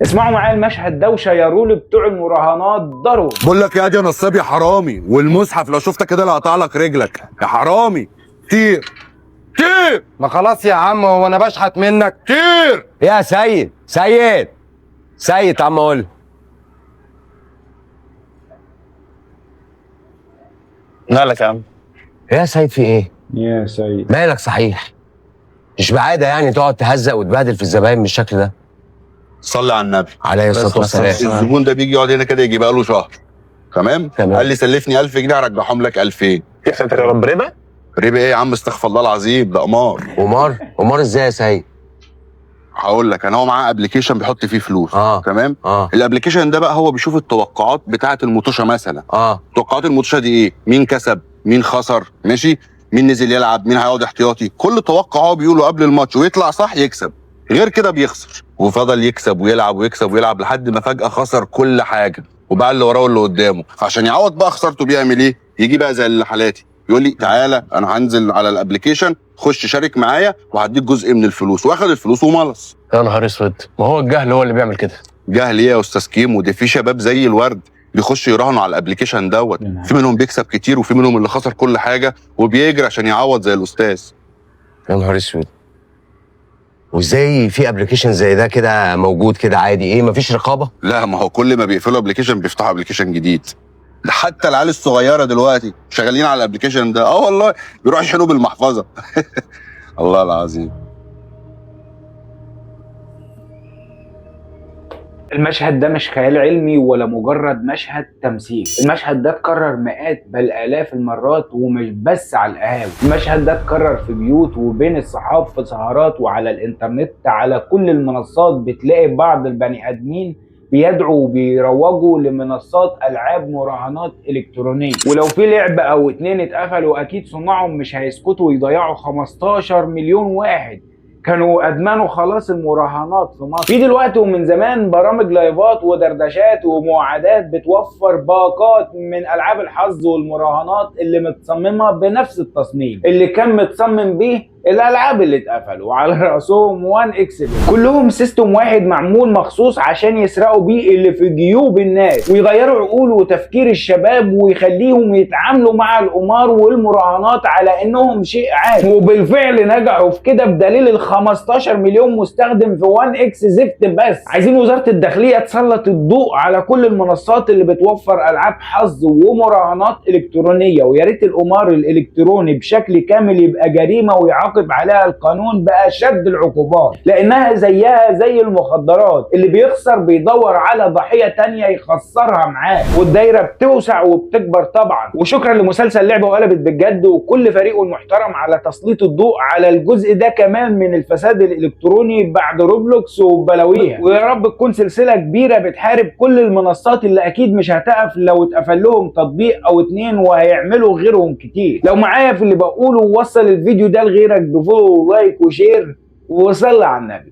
اسمعوا معايا المشهد ده وشيروا لي بتوع المراهنات ضرب. بقول لك يا دي يا نصاب يا حرامي، والمصحف لو شفتك كده لقطع لك رجلك يا حرامي. طير طير. ما خلاص يا عم، هو انا بشحت منك؟ طير يا سيد عم اقول. مالك يا عم؟ يا سيد في ايه؟ يا سيد مالك صحيح؟ مش بعادة يعني تقعد تهزق وتبهدل في الزباين بالشكل ده؟ صلي على النبي عليه الصلاة والسلام. الزبون ده بيجي يقعد هنا كده يجي بقاله شهر. تمام. قال لي سلفني 1000 جنيه هرجعهم لك 2000. يا ساتر يا رب، ربا؟ ربا ايه يا عم؟ استغفر الله العظيم، ده قمار. قمار ازاي يا سيد؟ هقول لك انا، هو معاه ابلكيشن بيحط فيه فلوس. تمام. الابلكيشن ده بقى هو بيشوف التوقعات بتاعه المطوشه مثلا. توقعات المطوشه دي ايه؟ مين كسب؟ مين خسر؟ ماشي؟ مين نزل يلعب؟ مين هيقعد احتياطي؟ كل توقع هو بيقوله قبل الماتش ويطلع صح يكسب، غير كده بيخسر. وفضل يكسب ويلعب ويكسب ويلعب لحد ما فجأة خسر كل حاجة وبقى اللي وراه واللي قدامه. فعشان يعوض بقى خسارته بيعمل ايه؟ يجي بقى زي اللي حالاتي يقول لي تعالى انا هنزل على الابلكيشن، خش شارك معايا وهديك جزء من الفلوس، واخد الفلوس وملص. يا نهار اسود، ما هو الجهل هو اللي بيعمل كده. جهل ايه يا استاذ كيمو؟ ده في شباب زي الورد بيخشوا يراهنوا على الابلكيشن دوت. في منهم بيكسب كتير وفي منهم اللي خسر كل حاجه وبيجري عشان يعوض زي الاستاذ. يا نهار اسود، وازاي في ابلكيشن زي ده كده موجود كده عادي؟ ايه مفيش رقابه؟ لا، ما هو كل ما بيقفلوا ابلكيشن بيفتحوا ابلكيشن جديد. حتى العيال الصغيره دلوقتي شغالين على الابلكيشن ده. والله بيروحوا يشحنوا بالمحفظه. الله العظيم. المشهد ده مش خيال علمي ولا مجرد مشهد تمثيل. المشهد ده اتكرر مئات بل آلاف المرات، ومش بس على القهاوي. المشهد ده اتكرر في بيوت وبين الصحاب في سهرات وعلى الانترنت. على كل المنصات بتلاقي بعض البني ادمين بيدعوا وبيروجوا لمنصات العاب مراهنات الكترونيه. ولو في لعبه او اتنين اتقفلوا اكيد صناعهم مش هيسكتوا ويضيعوا 15 مليون واحد كانوا ادمنوا خلاص المراهنات في مصر. في دلوقتي ومن زمان برامج لايفات ودردشات ومواعدات بتوفر باقات من العاب الحظ والمراهنات اللي متصممه بنفس التصميم اللي كان متصمم بيه الالعاب اللي اتقفلوا، على راسهم 1 اكس. كلهم سيستم واحد معمول مخصوص عشان يسرقوا بيه اللي في جيوب الناس ويغيروا عقول وتفكير الشباب ويخليهم يتعاملوا مع القمار والمراهنات على انهم شيء عادي. وبالفعل نجحوا في كده بدليل ال 15 مليون مستخدم في 1 اكس زفت. بس عايزين وزارة الداخلية تسلط الضوء على كل المنصات اللي بتوفر العاب حظ ومراهنات الكترونية، ويا ريت القمار الالكتروني بشكل كامل يبقى جريمة ويعاقب عليها القانون بأشد العقوبات، لأنها زيها زي المخدرات، اللي بيخسر بيدور على ضحية تانية يخسرها معاه، والدايرة بتوسع وبتكبر طبعا. وشكرا لمسلسل لعبة وقلبت بالجد وكل فريقه المحترم على تسليط الضوء على الجزء ده كمان من الفساد الإلكتروني بعد روبلوكس وبلاويها. ويا رب تكون سلسلة كبيرة بتحارب كل المنصات اللي أكيد مش هتقف لو اتقفل لهم تطبيق أو اتنين، وهيعملوا غيرهم كتير. لو معايا في اللي بقوله وصل الفيديو ده لغيرك بفولو ولايك وشير وصلي على النبي.